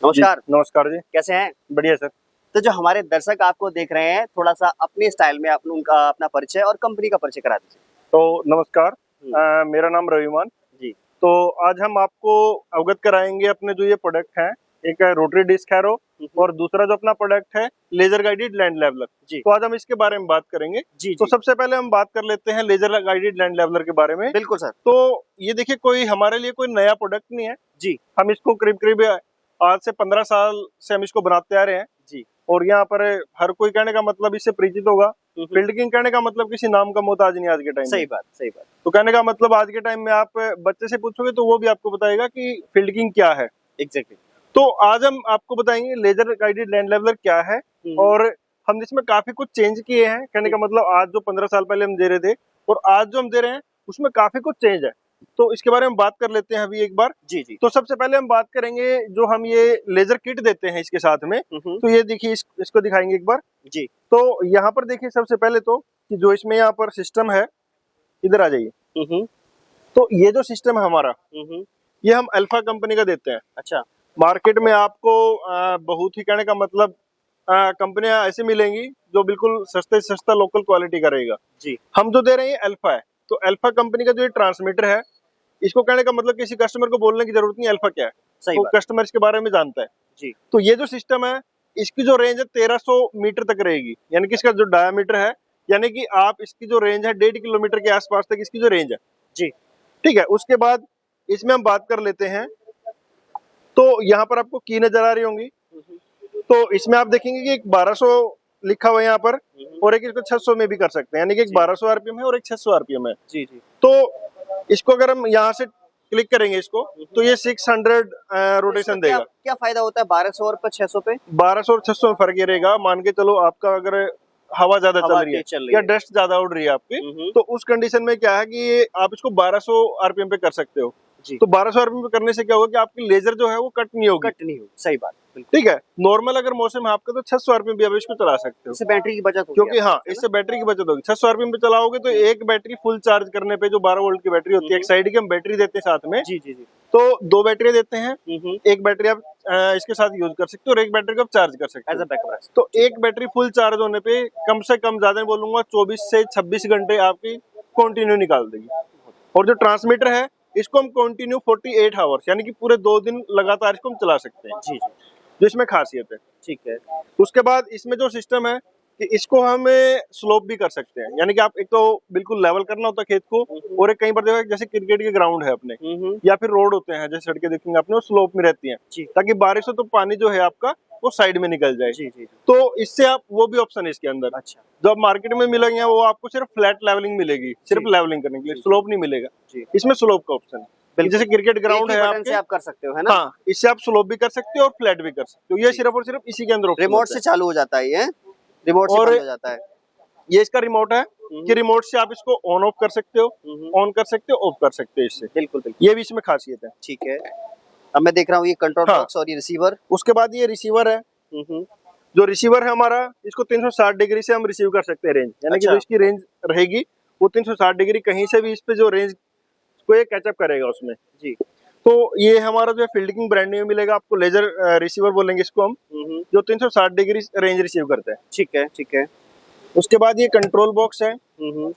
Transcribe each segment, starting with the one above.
नमस्कार। नमस्कार जी। कैसे हैं? बढ़िया सर। तो जो हमारे दर्शक आपको देख रहे हैं, थोड़ा-सा अपने स्टाइल में आप उनका अपना परिचय और कंपनी का परिचय करा दीजिए। तो नमस्कार, हुँ, मेरा नाम रविमान। जी, तो आज हम आपको अवगत कराएँगे अपने जो ये प्रोडक्ट हैं, एक है रोटरी डिस्क हैरो हुँ, हुँ, और दूसरा जो अपना प्रोडक्ट है लेज़र गाइडेड लैंड लेवलर। जी, तो आज हम इसके बारे में बात करेंगे। जी, तो जी, सबसे पहले हम बात कर लेते हैं लेज़र गाइडेड लैंड लेवलर के बारे में। बिल्कुल सर। तो ये देखिए कोई हमारे लिए कोई नया प्रोडक्ट नहीं है। जी, हम इसको करीब-करीब आज से 15 साल से हम इसको बनाते आ रहे हैं जी, और यहाँ पर हर कोई कहने का मतलब इससे परिचित होगा। हुँ, हुँ, फील्ड किंग कहने का मतलब किसी नाम का मोहताज नहीं आज के टाइम में। सही बात, सही बात। तो कहने का मतलब आज के टाइम में आप बच्चे से पूछोगे तो वो भी आपको बताएगा कि फील्ड किंग क्या है। एग्ज़ैक्टली। तो आज हम आपको बताएंगे लेजर गाइडेड लैंड लेवलर क्या है हुँ, हुँ, और हम इसमें काफी कुछ चेंज किए हैं। कहने हुँ, का मतलब आज जो 15 साल पहले हम दे रहे थे और आज जो हम दे रहे हैं उसमें काफी कुछ चेंज है। तो इसके बारे में बात कर लेते हैं अभी एक बार। जी, जी, तो सबसे पहले हम बात करेंगे जो हम ये लेजर किट देते हैं इसके साथ में। हुँ, हुँ, तो ये देखिए इसको दिखाएंगे एक बार। जी, तो यहाँ पर देखिए सबसे पहले तो कि जो इसमें यहाँ पर सिस्टम है, इधर आ जाइए। हुँ, हुँ, तो ये जो सिस्टम है हमारा, हुँ, हुँ, ये हम अल्फा कंपनी का देते हैं। अच्छा, मार्केट में आपको बहुत ही कहने का मतलब कंपनियां ऐसी मिलेंगी जो बिल्कुल सस्ते से सस्ता लोकल क्वालिटी का रहेगा। जी, हम जो दे रहे हैं ये अल्फा है। तो अल्फा कंपनी का जो ये ट्रांसमीटर है, इसको कहने का मतलब किसी कस्टमर को बोलने की जरूरत नहीं अल्फा क्या है। सही तो बात। कस्टमर इसके बारे में जानता है। जी, तो ये जो सिस्टम है, इसकी जो रेंज है 1300 मीटर तक रहेगी। यानी कि इसका जो डायामीटर है, यानी कि आप इसकी जो रेंज है 1.5 किलोमीटर के आसपास तक इसकी जो रेंज है। जी, ठीक है, उसके बाद इसमें हम बात कर लेते हैं। तो यहाँ पर आपको की नजर आ रही होंगी। हुँ, हुँ, तो इसमें आप देखेंगे कि एक 1200 लिखा हुआ है यहाँ पर हुँ, हुँ, और एक इसको 600 में भी कर सकते हैं। यानी कि एक जी, 1200 आरपीएम है और एक 600 आरपीएम है। जी, जी, तो इसको अगर हम यहाँ से क्लिक करेंगे इसको, हुँ, तो हुँ, ये 600 तो इसका रोटेशन क्या देगा। क्या फ़ायदा होता है 1200 और पे 600 पे? 1200 और 600 में फर्क ये रहेगा, मान के चलो आपका अगर हवा ज्यादा चल हवा रही है तेज़ चल रही या है। डस्ट ज्यादा उड़ रही है आपकी, हुँ, हुँ, तो उस कंडीशन में क्या है कि ये आप इसको 1200 आरपीएम पे कर सकते हो। जी, तो 1200 आरपीएम पे करने से क्या होगा कि आपकी लेजर जो है वो कट नहीं होगी। कट नहीं हुई, सही बात, बिल्कुल। ठीक है, नॉर्मल अगर मौसम है आपका तो 600 आरपीएम भी आप इसको चला सकते हो। इससे बैटरी की बचत होगी क्योंकि आपकी हाँ, है ना? इससे बैटरी की बचत होगी। 600 आरपीएम पे चलाओगे तो हुँ, एक बैटरी फुल चार्ज करने पे जो 12 वोल्ट की बैटरी हुँ, होती है, एक हुँ, साइड की हम बैटरी देते हैं साथ में, जी, जी, जी, तो 2 बैटरी देते हैं। हुँ, हुँ, एक बैटरी आप इसके साथ यूज़ कर सकते हो और एक बैटरी को आप चार्ज कर सकते एज़ हो। अ बैकअप रख सकते तो हो, ठीक है। एक बैटरी फुल चार्ज होने पे कम से कम ज़्यादा नहीं बोलूँगा 24 से 26 घंटे आपकी कंटिन्यू निकाल देगी। और जो ट्रांसमीटर है, इसको हम कंटिन्यू 48 हावर्स यानी कि पूरे 2 दिन लगातार इसको हम चला सकते हैं, जी, जी, जो इसमें खासियत है। ठीक है। उसके बाद इसमें जो सिस्टम है कि इसको हमें स्लोप भी कर सकते हैं। यानी कि आप एक तो बिल्कुल लेवल करना होता है खेत को हुँ, हुँ, और एक कहीं पर देखो जैसे क्रिकेट के ग्राउंड है अपने हुँ, हुँ, या फिर रोड होते हैं जैसे सड़कें देखेंगे आपने वो स्लोप में रहती हैं जी, ताकि बारिश हो तो पानी जो है आपका वो साइड में निकल जाए। जी, जी, जी, तो इससे आप वो भी ऑप्शन है इसके अंदर। अच्छा, जो आप मार्केट में मिलेंगे वो आपको सिर्फ फ्लैट लेवलिंग मिलेगी, सिर्फ जी, लेवलिंग करने के लिए, जी, जी, स्लोप नहीं मिलेगा। जी, इसमें स्लोप का ऑप्शन है कि जैसे बिल्कुल। क्रिकेट एक ग्राउंड ही है बटन आपके, से आप कर सकते हो, है ना? हाँ, इससे आप स्लोप भी कर सकते हो और फ्लैट भी कर सकते हो। ये जी, सिर्फ और सिर्फ इसी के अंदर ऑप्शन रिमोट होता से है। चालू हो जाता है ये, रिमोट से और बंद हो जाता है। ये इसका रिमोट है हुँ, कि हुँ, रिमोट से आप इसको ऑन ऑफ कर सकते हो, हुँ, हुँ, ऑन कर सकते हो, ऑफ कर सकते हो इससे। बिल्कुल, बिल्कुल, ये भी इसमें खासियत है। ठीक है। अब मैं देख रहा हूँ ये कंट्रोल हाँ, बॉक्स और ये रिसीवर। उसके बाद ये रिसीवर है। हुँ, हुँ, जो रिसीवर है हमारा, इसको 360 डिग्री से हम रिसीव कर सकते हैं रेंज। यानी कि जो अच्छा, इसकी रेंज रहेगी, वो 360 डिग्री कहीं से भी इस पे जो रेंज को ये कैचअप करेगा उसमें। जी, तो ये हमारा जो है फील्डिंग ब्रांड न्यू मिलेगा आपको लेजर रिसीवर बोलेंगे इसको हम, हुँ, हुँ, जो 360 डिग्री रेंज रिसीव करता है। ठीक है, ठीक है। उसके बाद ये कंट्रोल बॉक्स है। हुँ, हुँ,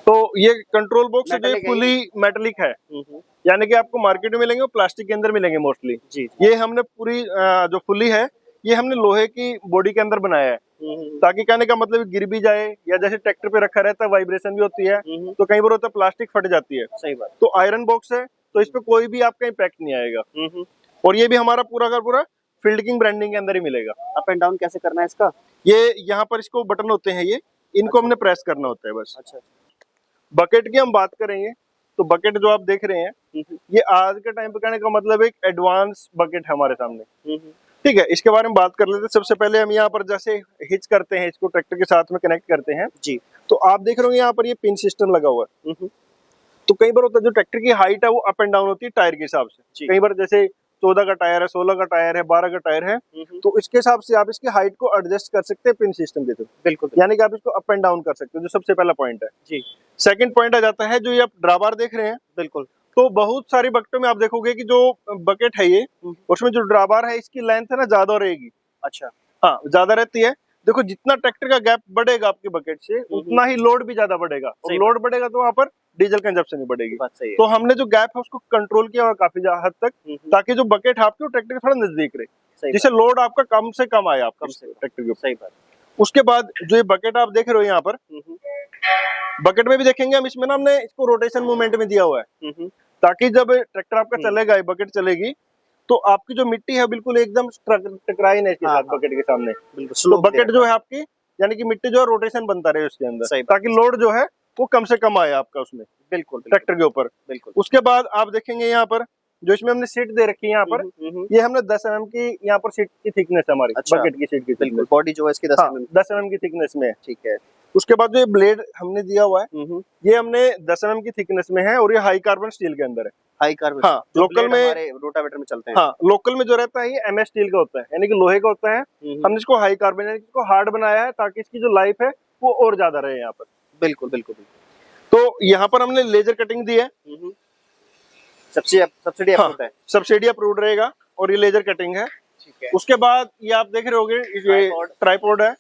तो ये कंट्रोल बॉक्स है जो मेटालिक है ये? फुली मेटेलिक है। हुँ, हुँ, यानी कि आपको मार्केट में मिलेंगे वो प्लास्टिक के अंदर मिलेंगे मोस्टली। जी, जी, ये हमने पूरी जो फुली है ये हमने लोहे की बॉडी के अंदर बनाया है हुँ, हुँ, ताकि कहने का मतलब गिर भी जाए या जैसे ट्रैक्टर पे रखा रहता है वाइब्रेशन भी होती है हुँ, हुँ, तो कई बार होता है प्लास्टिक फट जाती है। सही बात। तो आयरन बॉक्स है तो इस पे कोई भी आपका इम्पैक्ट नहीं आएगा हुँ, हुँ, और ये भी हमारा पूरा का पूरा फील्ड किंग ब्रांडिंग के अंदर ही मिलेगा। अप एंड डाउन कैसे करना है इसका? ये यहाँ पर इसको बटन होते हैं ये, इनको अच्छा, हमने प्रेस करना होता है बस। अच्छा, बकेट की हम बात करेंगे तो बकेट जो आप देख रहे हैं हुँ, हुँ, ये आज के टाइम पे कहने का मतलब एक एडवांस बकेट है हमारे सामने। हुँ, हुँ, ठीक है, इसके बारे में बात कर लेते हैं। सबसे पहले हम यहाँ पर जैसे हिच करते हैं इसको ट्रैक्टर के साथ में कनेक्ट करते हैं जी, तो आप देख रहे हो यहाँ पर ये पिन सिस्टम लगा हुआ है। हुँ, हुँ, तो कई बार होता है जो ट्रैक्टर की हाइट है वो अप एंड डाउन होती है टायर के हिसाब से। जी, कई बार जैसे 14 का टायर है, 16 का टायर है, 12 का टायर है, हुँ, हुँ, तो इसके हिसाब से आप इसकी हाइट को एडजस्ट कर सकते हैं पिन सिस्टम के थ्रू। बिल्कुल, बिल्कुल, यानी कि आप इसको अप एंड डाउन कर सकते हो, जो सबसे पहला पॉइंट है। जी, सेकंड पॉइंट आ जाता है जो ये आप ड्राबार देख रहे हैं, बिल्कुल, तो बहुत सारी बकेटों में आप देखोगे कि जो बकेट है ये, उसमें जो ड्राबार है इसकी लेंथ है ना ज्यादा रहेगी। अच्छा। हाँ, ज्यादा रहती है। देखो जितना ट्रैक्टर का गैप बढ़ेगा आपके बकेट से, उतना ही लोड भी ज्यादा बढ़ेगा, और सही लोड बढ़ेगा तो वहां पर डीजल कंजप्शन भी बढ़ेगी। बात सही है। तो हमने जो गैप है उसको कंट्रोल किया हुआ है काफी हद तक, ताकि जो बकेट है आपके वो ट्रैक्टर के थोड़ा नजदीक रहे, सही जिससे लोड आपका कम से कम आए आपके कम से कम। ट्रैक्टर के ऊपर। सही बात। उसके बाद जो ये बकेट आप देख रहे हो यहाँ पर, बकेट में भी देखेंगे हम, इसमें ना हमने इसको रोटेशन मूवमेंट में दिया हुआ है, ताकि जब ट्रैक्टर आपका चलेगा, ये बकेट चलेगी, तो आपकी जो मिट्टी है बिल्कुल एकदम टकराई नहीं इसके साथ बकेट के सामने। तो बकेट जो है आपकी, यानी कि मिट्टी जो है रोटेशन बनता रहे उसके अंदर, ताकि लोड जो है वो कम से कम आए आपका उसमें, बिल्कुल ट्रैक्टर के ऊपर। बिल्कुल। उसके बाद आप देखेंगे यहाँ पर जो इसमें हमने सीट दे रखी है यहाँ पर, ये हमने 10 mm की यहाँ पर सीट की थिकनेस है हमारी। अच्छा। बकेट की सीट की बिल्कुल, बॉडी जो है इसकी 10 mm 10 mm की थिकनेस में है। ठीक है। उसके बाद जो ये ब्लेड हमने दिया हुआ है, ये हमने 10 mm की थिकनेस में है, और ये हाई कार्बन स्टील के अंदर है। High carbon. हाँ, लोकल में हमारे रोटावेटर में चलते हैं। हाँ, लोकल में जो रहता है ये MS स्टील का होता है, यानी कि लोहे का होता है। हमने इसको हाई कार्बन यानी कि इसको हार्ड बनाया है, ताकि इसकी जो लाइफ है वो और ज्यादा रहे यहाँ पर। बिल्कुल बिल्कुल। तो यहाँ पर हमने लेजर कटिंग दी है, सब्सिडी अप्रूव्ड है। सब्सिडी अप्रूव्ड रहेगा, और ये लेजर कटिंग है। ठीक है। उसके बाद ये आप देख रहे होगे, ये ट्राइपॉड है।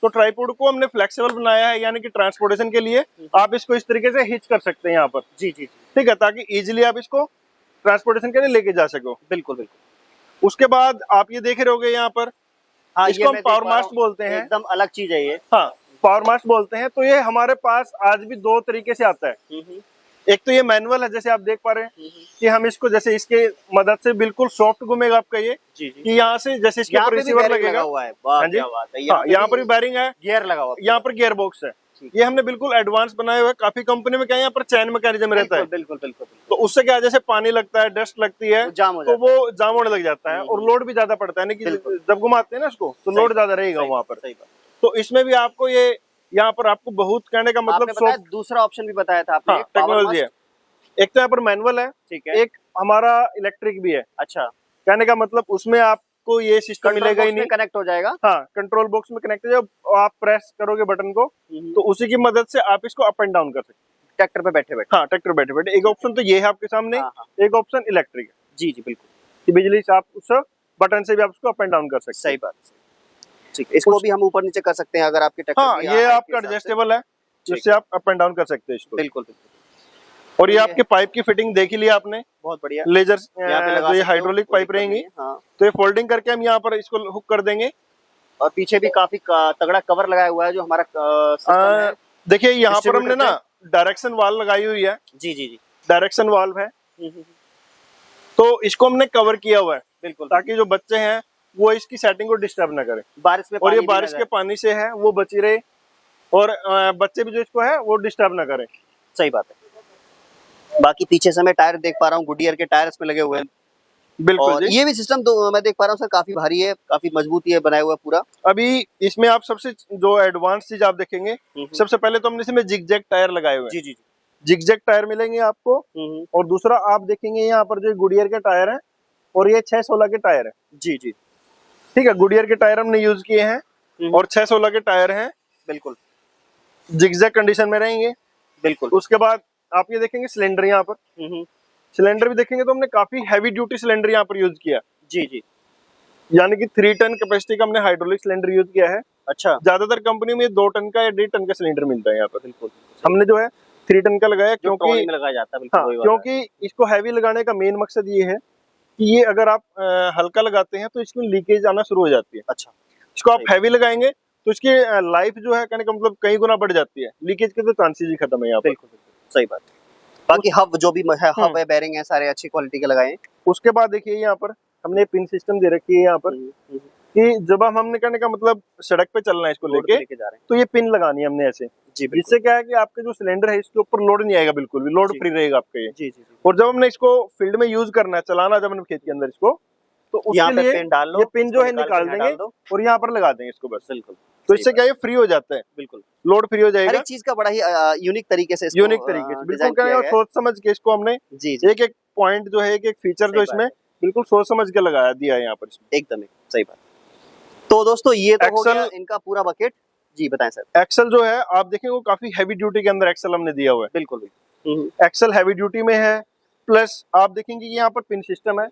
तो ट्राइपॉड को हमने फ्लेक्सिबल बनाया है, यानी कि ट्रांसपोर्टेशन के लिए आप इसको इस तरीके से हिच कर सकते हैं यहाँ पर। जी जी। ठीक है, ताकि इजीली आप इसको ट्रांसपोर्टेशन के लिए लेके जा सको। बिल्कुल बिल्कुल। उसके बाद आप ये देख रहे होगे यहाँ पर, हाँ, इसको हम पावर मास्ट बोलते हैं। एकदम अलग चीज है ये। हाँ, पावर मास्ट बोलते हैं। तो ये हमारे पास आज भी दो तरीके से आता है। एक तो ये मैनुअल है, जैसे आप देख पा रहे हैं कि हम इसको जैसे इसके मदद से बिल्कुल सॉफ्ट घूमेगा आपका ये, कि यहाँ से जैसे इसके ऊपर रिसीवर लगेगा। हाँ जी, यहाँ पर भी बैरिंग है, गियर लगा हुआ, यहाँ पर गियर बॉक्स है। ये हमने बिल्कुल एडवांस बनाए हुए। काफी कंपनी में क्या है, यहाँ पर चैन मैकेनिज्म रहता है। बिल्कुल बिल्कुल। तो उससे क्या है, जैसे पानी लगता है, डस्ट लगती है, तो वो जाम होने लग जाता है, और लोड भी ज्यादा पड़ता है, यानी कि जब घुमाते हैं ना उसको, तो लोड ज्यादा रहेगा वहाँ पर। तो इसमें भी आपको ये यहाँ पर आपको बहुत, कहने का मतलब दूसरा ऑप्शन भी बताया था आपने, टेक्नोलॉजी है। एक तो यहाँ पर मैनुअल है, ठीक है, एक हमारा इलेक्ट्रिक भी है। अच्छा, कहने का मतलब उसमें आपको ये सिस्टम मिलेगा ही नहीं, कनेक्ट हो जाएगा। हाँ, कंट्रोल बॉक्स में कनेक्ट हो जाएगा। आप प्रेस करोगे बटन को, तो उसी की मदद से आप इसको अप एंड डाउन कर सकते हैं ट्रैक्टर पे बैठे बैठे। हाँ, ट्रैक्टर बैठे बैठे। एक ऑप्शन तो ये है आपके सामने, एक ऑप्शन इलेक्ट्रिक है। जी जी बिल्कुल, कि बिजली से आप उस बटन से भी आप उसको अप एंड डाउन कर सकते हैं। सही बात, ठीक है। इसको भी हम ऊपर नीचे कर सकते हैं अगर आपके ट्रैक्टर। हाँ, ये आपका एडजस्टेबल है, जिससे आप अप एंड डाउन कर सकते हैं इसको। बिल्कुल बिल्कुल। और ये आपके पाइप की फिटिंग देख ही लिया आपने, बहुत बढ़िया। लेजर जो ये हाइड्रोलिक पाइप रहेंगी, तो ये फोल्डिंग करके हम यहाँ पर इसको हुक कर देंगे। और पीछे भी काफी तगड़ा कवर लगाया हुआ है जो हमारा सिस्टम है। देखिए यहाँ पर हमने ना डायरेक्शन वाल्व लगाई हुई है। जी जी जी, डायरेक्शन वाल्व है, तो इसको हमने कवर किया हुआ है, बिल्कुल, ताकि जो बच्चे हैं वो इसकी सेटिंग को डिस्टर्ब ना करें बारिश में। और ये बारिश के पानी से है वो बची रहे, और बच्चे भी जो इसको है वो डिस्टर्ब ना करें। सही बात है। बाकी पीछे से मैं टायर देख पा रहा हूँ, गुडियर के टायर इसमें लगे हुए हैं। बिल्कुल और ये भी सिस्टम तो मैं देख पा रहा हूँ सर, काफी भारी है, काफी मजबूत ये बनाया हुआ है पूरा। अभी इसमें आप सबसे जो एडवांस चीज आप देखेंगे, सबसे पहले तो हमने इसमें जिगजैग टायर लगाए हुए हैं। जी जी, जिगजैग टायर मिलेंगे आपको। और दूसरा आप देखेंगे यहाँ पर जो गुडियर के टायर है, और ये 616 के टायर है। जी जी, ठीक है, गुडियर के टायर हमने यूज किए हैं, और 616 के टायर हैं, बिल्कुल जिगजैग कंडीशन में रहेंगे। बिल्कुल। उसके बाद आप ये देखेंगे सिलेंडर, यहाँ पर सिलेंडर भी देखेंगे तो हमने काफी हैवी ड्यूटी सिलेंडर यहाँ पर यूज किया। जी जी, यानी कि 3 टन कैपेसिटी का हमने हाइड्रोलिक सिलेंडर यूज किया है। अच्छा, ज्यादातर कंपनी में 2 टन का या 1.5 टन का सिलेंडर मिलता है यहाँ पर। बिल्कुल, हमने जो है 3 टन का लगाया, क्योंकि में लगाया जाता है। हाँ, क्योंकि इसको हैवी लगाने का मेन मकसद ये है कि ये अगर आप हल्का लगाते हैं तो इसमें लीकेज आना शुरू हो जाती है। अच्छा, इसको आप हैवी लगाएंगे तो इसकी लाइफ जो है, कहने का मतलब कई गुना बढ़ जाती है, लीकेज के तो चांसेस ही खत्म है यहाँ पर। बिल्कुल, सही बात। बाकी हब जो भी है, हब है, बेरिंग है, सारे अच्छी क्वालिटी के लगाए हैं। उसके बाद देखिए यहाँ पर हमने पिन सिस्टम दे रखी है यहाँ पर, कि जब हमने कहने का मतलब सड़क पे चलना है इसको लेके जा रहे हैं, तो ये पिन लगानी है हमने ऐसे। जिससे क्या है कि आपके जो सिलेंडर है इसके ऊपर लोड नहीं आएगा, बिल्कुल भी लोड फ्री रहेगा आपका ये। जी जी। और जब हमने इसको फील्ड में यूज करना है, चलाना जब हमने खेत के अंदर इसको, तो उसके लिए पिन डाल लो, ये पिन जो है निकाल देंगे और यहाँ पर लगा देंगे इसको बस। बिल्कुल, तो इससे क्या है, फ्री हो जाता है, बिल्कुल लोड फ्री हो जाएगा। हर एक चीज का बड़ा ही यूनिक तरीके से बिल्कुल क्या है, सोच समझ के इसको हमने एक एक पॉइंट जो है, एक एक फीचर जो इसमें बिल्कुल सोच समझ के लगाया दिया है यहाँ पर एकदम सही बात। तो दोस्तों ये तो हो गया इनका पूरा बकेट। जी बताएं सर। एक्सल जो है आप देखेंगे वो काफी हैवी ड्यूटी के अंदर एक्सल हमने दिया हुआ है। बिल्कुल, एक्सल हैवी ड्यूटी में है, प्लस आप देखेंगे यहाँ पर पिन सिस्टम है,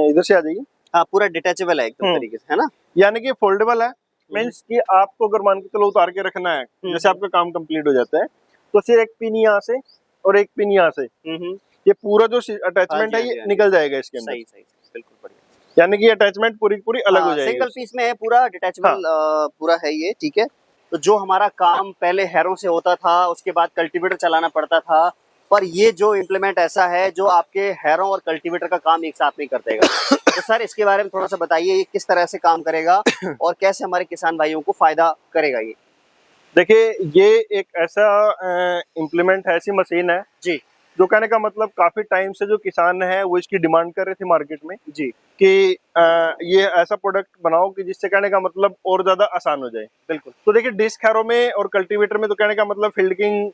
इधर से आ जाइए। हाँ, पूरा डिटेचेबल है एकदम तरीके से, है ना? यानी कि फोल्डेबल है, मीन्स कि आपको अगर मान के चलो उतार के रखना है, जैसे आपका काम कंप्लीट हो जाता है तो सिर्फ एक पिन यहाँ से और एक पिन यहाँ से, ये पूरा जो अटैचमेंट है ये निकल जाएगा इसके अंदर। सही सही, बिल्कुल बढ़िया। यानी कि अटैचमेंट पूरी पूरी अलग हो जाएगी। सिंगल पीस में है, पूरा डिटैचेबल पूरा है ये, ठीक है। तो जो हमारा काम पहले हैरों से होता था, उसके बाद कल्टीवेटर चलाना पड़ता था, पर ये जो इम्प्लीमेंट ऐसा है जो आपके हैरों और कल्टीवेटर का काम एक साथ नहीं कर देगा। तो सर इसके बारे में थोड़ा सा बताइए, ये किस तरह से काम करेगा और कैसे हमारे किसान भाइयों को फायदा करेगा ये? देखिए, ये एक ऐसा इम्प्लीमेंट है, ऐसी मशीन है जी, जो कहने का मतलब काफी टाइम से जो किसान है वो इसकी डिमांड कर रहे थे मार्केट में जी, कि ये ऐसा प्रोडक्ट बनाओ कि जिससे कहने का मतलब और ज्यादा आसान हो जाए। बिल्कुल। तो देखिए, डिस्क हैरो में और कल्टीवेटर में तो कहने का मतलब फील्डिंग,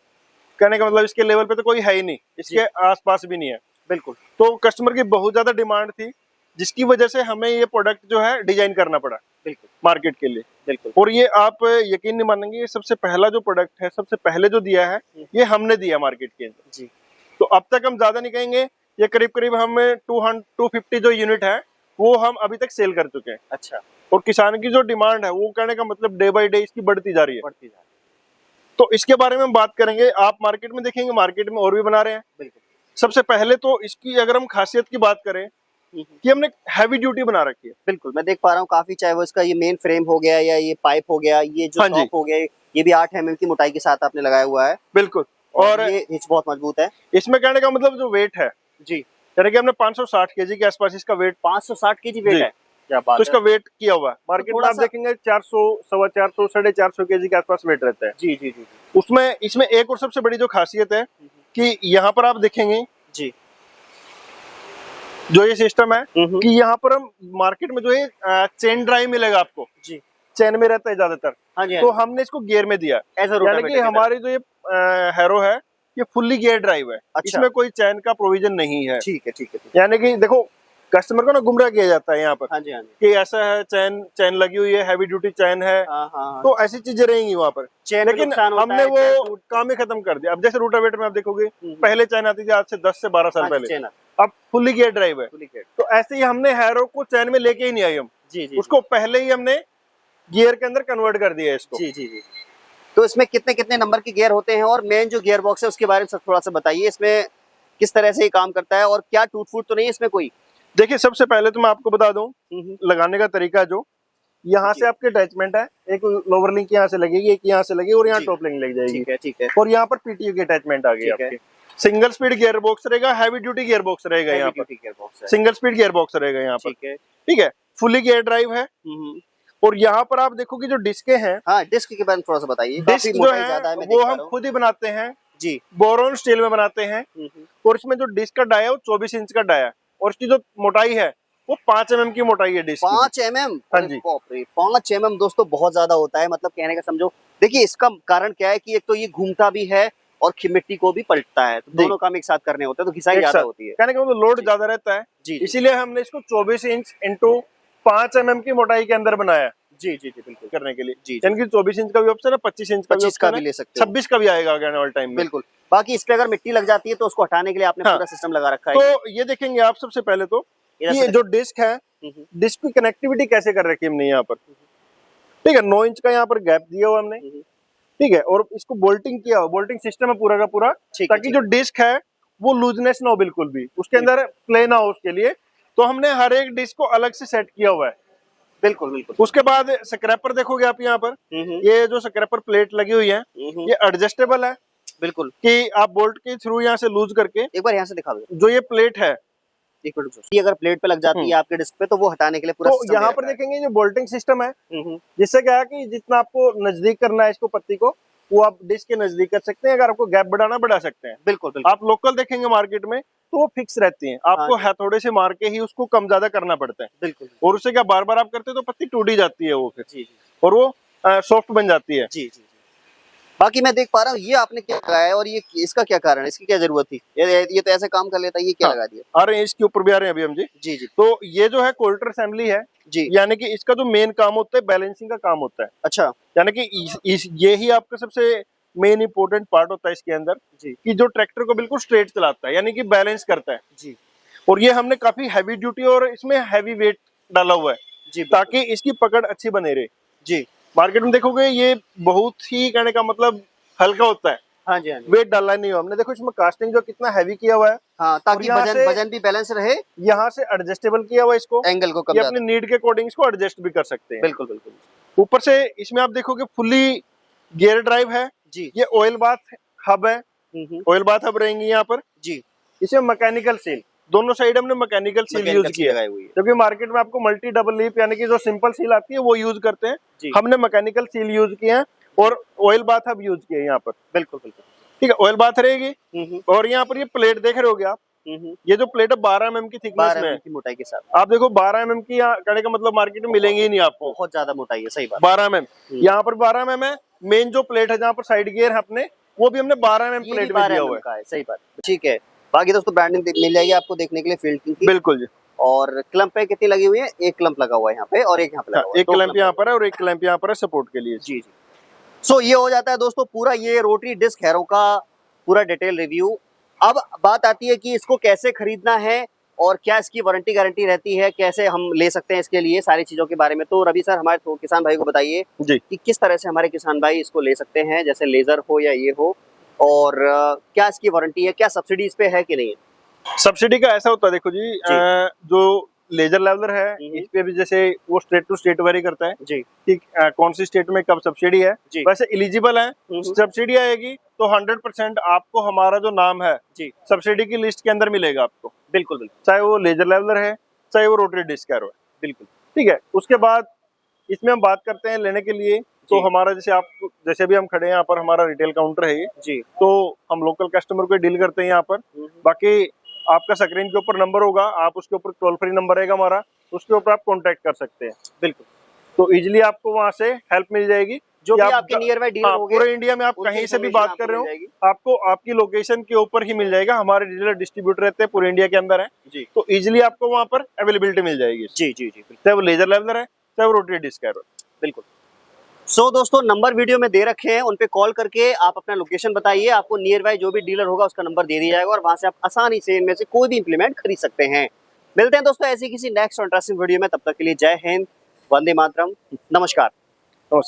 कहने का मतलब इसके लेवल पे तो कोई है ही नहीं, इसके आसपास भी नहीं है। बिल्कुल। तो कस्टमर की बहुत ज्यादा डिमांड थी, जिसकी वजह से हमें ये प्रोडक्ट जो है डिजाइन करना पड़ा बिल्कुल मार्केट के लिए। बिल्कुल। और ये आप यकीन नहीं मानेंगे, ये सबसे पहला जो प्रोडक्ट है, सबसे पहले जो दिया है ये हमने दिया मार्केट के अंदर जी। तो अब तक हम ज्यादा नहीं कहेंगे, ये करीब करीब हम 250 जो यूनिट है वो हम अभी तक सेल कर चुके हैं। अच्छा। और किसान की जो डिमांड है वो कहने का मतलब डे बाय डे इसकी बढ़ती जा रही है। बढ़ती जा रही तो इसके बारे में हम बात करेंगे। आप मार्केट में देखेंगे, मार्केट में और भी बना रहे हैं। है। बिल्कुल। सबसे पहले तो इसकी अगर हम खासियत की बात करें कि हमने हैवी ड्यूटी बना रखी है। बिल्कुल, मैं देख पा रहा हूँ काफी, चाहे वो इसका ये मेन फ्रेम हो गया या ये पाइप हो गया, ये जो हाँ जी। टॉप हो गया, ये भी 8 mm की मोटाई के साथ आपने लगाया हुआ है। बिल्कुल। और ये हिच बहुत मजबूत है। इसमें कहने का मतलब जो वेट है जी। यानी कि हमने 560 केजी के आसपास इसका वेट, 560 केजी वेट जी। है, क्या बात तो इसका है। वेट किया हुआ है। मार्केट में थोड़ा आप सा देखेंगे 400, 450, 450 केजी के आसपास वेट रहता है। जी जी जी जी। उसमें इसमें एक और सबसे बड़ी जो खासियत है कि यहाँ पर आप देखेंगे जी। जो ये सिस्टम है कि यहाँ पर हम मार्केट में जो है चेन ड्राइव मिलेगा आपको, जी। चेन में रहता है ज्यादातर। हाँ जी, हाँ तो जी। हमने इसको गियर में दिया, As a यानी rotavator कि की तरह। हमारी जो ये हैरो है ये फुल्ली गियर ड्राइव है। अच्छा। इसमें कोई चैन का प्रोविजन नहीं है। ठीक है ठीक है ठीक है। यानी कि देखो, कस्टमर को ना गुमराह किया जाता है यहाँ पर हाँ जी, हाँ जी। कि ऐसा है, चैन लगी हुई है, हैवी ड्यूटी चैन है, हाँ हाँ हाँ। तो ऐसी चीजें रहेंगी वहाँ पर। चैन में लेकिन नुकसान होता हमने है, चैन वो टूट- काम ही खत्म कर दिया। अब जैसे रोटावेटर में आप देखोगे पहले चैन आती थी आज से 10 से 12 साल हाँ जी, पहले, चैन अब फुल्ली गियर ड्राइव है। Fully gate. तो ऐसे ही हमने हैरो को चैन में लेके ही नहीं आए हम, जी जी उसको पहले ही हमने गियर के अंदर कन्वर्ट कर दिया है इसको। जी जी जी। तो इसमें कितने कितने नंबर के गियर होते हैं और मेन जो गियर बॉक्स है उसके बारे में सब थोड़ा सा बताइए, इसमें किस तरह से ये काम करता है और क्या टूट फूट तो नहीं है इसमें कोई? देखिए, सबसे पहले तो मैं आपको बता दूं लगाने का तरीका। जो यहाँ जी। से आपके अटैचमेंट है, एक लोअर लिंक यहाँ से लगेगी, एक यहाँ से लगेगी और यहाँ जी। टॉप लिंक लग जाएगी। ठीक है ठीक है। और यहाँ पर पीटीओ की अटैचमेंट आ गई ठीक है। आपके। सिंगल स्पीड गियर बॉक्स रहेगा, हैवी ड्यूटी गियर बॉक्स रहेगा यहाँ पर, गियर बॉक्स है। सिंगल स्पीड गियर बॉक्स रहेगा यहाँ पर। ठीक है। ठीक है, फुली गियर ड्राइव है। और यहाँ पर आप देखो कि जो डिस्कें हैं, हाँ, डिस्क के बारे में थोड़ा सा बताइए। डिस्क काफी जो मोटाई है ज्यादा है, मैं वो देख पा हम रहा हूँ। खुद ही बनाते हैं, जी। बोरोन स्टील में बनाते हैं। और इसमें जो डिस्क का डाया है वो 24 इंच का डाया है और इसकी जो मोटाई है वो 5 mm की मोटाई है डिस्क की। 5 mm? हाँ जी। बाप रे, 5 mm दोस्तों बहुत ज्यादा होता है, मतलब कहने का समझो। देखिए, इसका कारण क्या है कि एक तो ये घूमता भी है और मिट्टी को भी पलटता है, तो दोनों काम एक साथ करने होते हैं, तो घिसाई एक ज्यादा साथ। होती है। कहने का मतलब लोड जी। ज्यादा रहता है, जी। इसीलिए हमने इसको 24 इंच इंटू 5 mm की मोटाई के अंदर बनाया है जी जी जी बिल्कुल। करने के लिए। जी। यानी कि 24 इंच का भी ऑप्शन है, 25 इंच का भी 25 का ऑप्शन भी है, ले सकते हो। 26 का भी आएगा आने वाले टाइम में। बिल्कुल। बाकी इस पे अगर मिट्टी लग जाती है तो उसको हटाने के लिए आपने हाँ। पूरा सिस्टम लगा रखा है। तो ये देखेंगे आप सबसे पहले तो इधर कि से ये जो डिस्क है, डिस्क की कनेक्टिविटी कैसे कर रखी है हमने यहाँ पर। ठीक है, 9 इंच का यहाँ पर गैप दिया हुआ हमने। ठीक है, और इसको बोल्टिंग किया हुआ, बोल्टिंग सिस्टम है पूरा का पूरा, ठीक है, ताकि जो डिस्क है वो लूजनेस ना हो बिल्कुल भी, उसके अंदर प्ले ना हो उसके लिए। तो हमने हर एक डिस्क को अलग से सेट किया हुआ है। बिल्कुल बिल्कुल। उसके बाद स्क्रैपर देखोगे आप यहाँ पर, ये जो स्क्रैपर प्लेट लगी हुई है ये एडजस्टेबल है। बिल्कुल। कि आप बोल्ट के थ्रू यहाँ से लूज करके, एक बार यहाँ से दिखा दो। जो ये प्लेट है, एक मिनट, ये अगर प्लेट पे लग जाती है आपके डिस्क पे तो वो हटाने के लिए पूरा तो सिस्टम यहाँ दे पर रखा है। देखेंगे जो बोल्टिंग सिस्टम है, जिससे क्या है कि जितना आपको नजदीक करना है इसको पत्ती को, वो आप डिस्क के नजदीक कर सकते हैं। अगर आपको गैप बढ़ाना बढ़ा सकते हैं। बिल्कुल बिल्कुल। आप लोकल देखेंगे मार्केट में तो वो फिक्स रहती हैं, आपको हथौड़े से मार के ही उसको कम ज्यादा करना पड़ता है। बिल्कुल। और उससे क्या बार बार आप करते हैं तो पत्ती टूट ही जाती है वो फिर, जी जी। और वो सॉफ्ट बन जाती है। जी जी। बाकी मैं देख पा रहा हूँ ये आपने क्या लगाया है और ये इसका क्या कारण है, इसकी क्या जरूरत थी? ये तो ऐसे काम कर लेता है, ये क्या लगा दिया? आ रहे हैं इसके ऊपर भी आ रहे हैं अभी हम जी। जी जी। तो ये जो है कोल्टर असेंबली है जी। यानी कि इसका जो मेन काम होता है बैलेंसिंग का काम होता है। अच्छा। यानी कि ये ही आपका सबसे मेन इंपॉर्टेंट पार्ट होता है इसके अंदर जी कि जो ट्रैक्टर को बिल्कुल स्ट्रेट चलाता है, यानी कि बैलेंस करता है। जी और ये हमने काफी हैवी ड्यूटी और इसमें हैवी वेट डाला हुआ है जी बिल्कुल। ताकि इसकी पकड़ अच्छी बने रहे। जी मार्केट में देखोगे ये बहुत ही, कहने का मतलब, हल्का होता है, हाँ जी हाँ जी। वेट डाला नहीं हुआ हमने। देखो इसमें कास्टिंग जो कितना हैवी किया हुआ है, हाँ, ताकि यहाँ वजन से- वजन भी बैलेंस रहे, यहाँ से एडजस्टेबल किया हुआ है इसको, एंगल को कम ये ज्यादा। अपने नीड के अकॉर्डिंग इसको एडजस्ट भी कर सकते हैं। बिल्कुल बिल्कुल। ऊपर से इसमें आप देखोगे फुल्ली गियर ड्राइव है, जी ये ऑयल बाथ हब है, ऑयल बाथ हब रहेंगी यहाँ पर। जी इसमें मैकेनिकल सील, दोनों साइड हमने mechanical seal mechanical use seal किया है, लगाई हुई है। क्योंकि मार्केट में आपको मल्टी डबल लीफ यानी कि जो सिंपल सील आती है वो यूज करते हैं, जी हमने मैकेनिकल सील यूज किए हैं और ऑयल बाथ हब यूज किए हैं यहाँ पर। बिल्कुल बिल्कुल। ठीक है, ऑयल बाथ रहेगी। हम्म और यहाँ पर ये प्लेट देख रहे होगे आप, हम्म। ये जो प्लेट है 12 mm की थिकनेस 12 में mm है। की मोटाई के साथ। आप देखो 12 mm की, यहाँ कहने का मतलब मार्केट में मिलेंगे ही नहीं आपको। बहुत ज्यादा मोटाई है, सही बात। 12 mm, यहाँ पर 12 mm है। मेन जो प्लेट है जहाँ पर साइड गियर है अपने, वो भी हमने 12 mm ये प्लेट भी में 12 दिया mm हुआ है। का है, सही बात। ठीक है, बाकी दोस्तों ब्रांडिंग मिल जाएगी आपको देखने के लिए फील्ड की। बिल्कुल जी। और क्लम्प पे कितनी लगी हुई है? एक क्लम्प लगा हुआ है यहाँ पे और एक यहाँ पे हाँ, लगा हुआ है। एक क्लैंप यहाँ पर है और एक क्लैंप यहाँ पर है सपोर्ट के लिए। जी जी। सो ये हो जाता है दोस्तों पूरा ये रोटरी डिस्क हैरो का पूरा डिटेल रिव्यू। अब बात आती है कि इसको कैसे खरीदना है और क्या इसकी वारंटी गारंटी रहती है, कैसे हम ले सकते हैं इसके लिए, सारी चीज़ों के बारे में। तो रवि सर हमारे किसान भाई को बताइए जी कि किस तरह से हमारे किसान भाई इसको ले सकते हैं, जैसे लेज़र हो या ये हो, और क्या इसकी वारंटी है, क्या सब्सिडी इस पे है कि नहीं है? सब्सिडी का ऐसा होता है, देखो जी, जो लेजर लेवलर है इस पे भी जैसे वो स्टेट टू स्टेट वेरी करता है जी कि कौन सी स्टेट में कब सब्सिडी है। जी। वैसे एलिजिबल है, सब्सिडी आएगी तो 100% आपको हमारा जो नाम है जी सब्सिडी की लिस्ट के अंदर मिलेगा आपको, बिल्कुल बिल्कुल चाहे वो लेजर लेवलर है चाहे वो रोटरी डिस्क हैरो है। बिल्कुल। ठीक है, उसके बाद इसमें हम बात करते हैं लेने के लिए, तो जी। हमारा जैसे भी हम खड़े हैं यहाँ पर, हमारा रिटेल काउंटर है ये, जी तो हम लोकल कस्टमर को डील करते हैं यहाँ पर। बाकी आपका स्क्रीन के ऊपर नंबर होगा, आप उसके ऊपर टोल फ्री नंबर रहेगा हमारा, उसके ऊपर आप कांटेक्ट कर सकते हैं। बिल्कुल। तो इजीली आपको वहां से हेल्प मिल जाएगी। जो कि भी आप आपके नियर बाय डीलर हाँ, होंगे, पूरे इंडिया में आप उनकी कहीं से भी information बात कर रहे आपको हो, मिल जाएगी। आपको आपकी लोकेशन के ऊपर ही मिल जाएगा। हमारे डीलर डिस्ट्रीब्यूटर रहते हैं पूरे इंडिया के अंदर है, जी तो इजीली आपको वहां पर अवेलेबिलिटी मिल जाएगी। जी जी जी चाहे वो लेजर लेवलर है चाहे वो रोटरी डिस्क है। बिल्कुल। सो दोस्तों नंबर वीडियो में दे रखे हैं, उन पे कॉल करके आप अपना लोकेशन बताइए, आपको नियर बाय जो भी डीलर होगा उसका नंबर दे दिया जाएगा और वहां से आप आसानी से इनमें से कोई भी इंप्लीमेंट खरीद सकते हैं। मिलते हैं दोस्तों ऐसी किसी नेक्स्ट इंटरेस्टिंग वीडियो में, तब तक के लिए जय हिंद, वंदे मातरम, नमस्कार।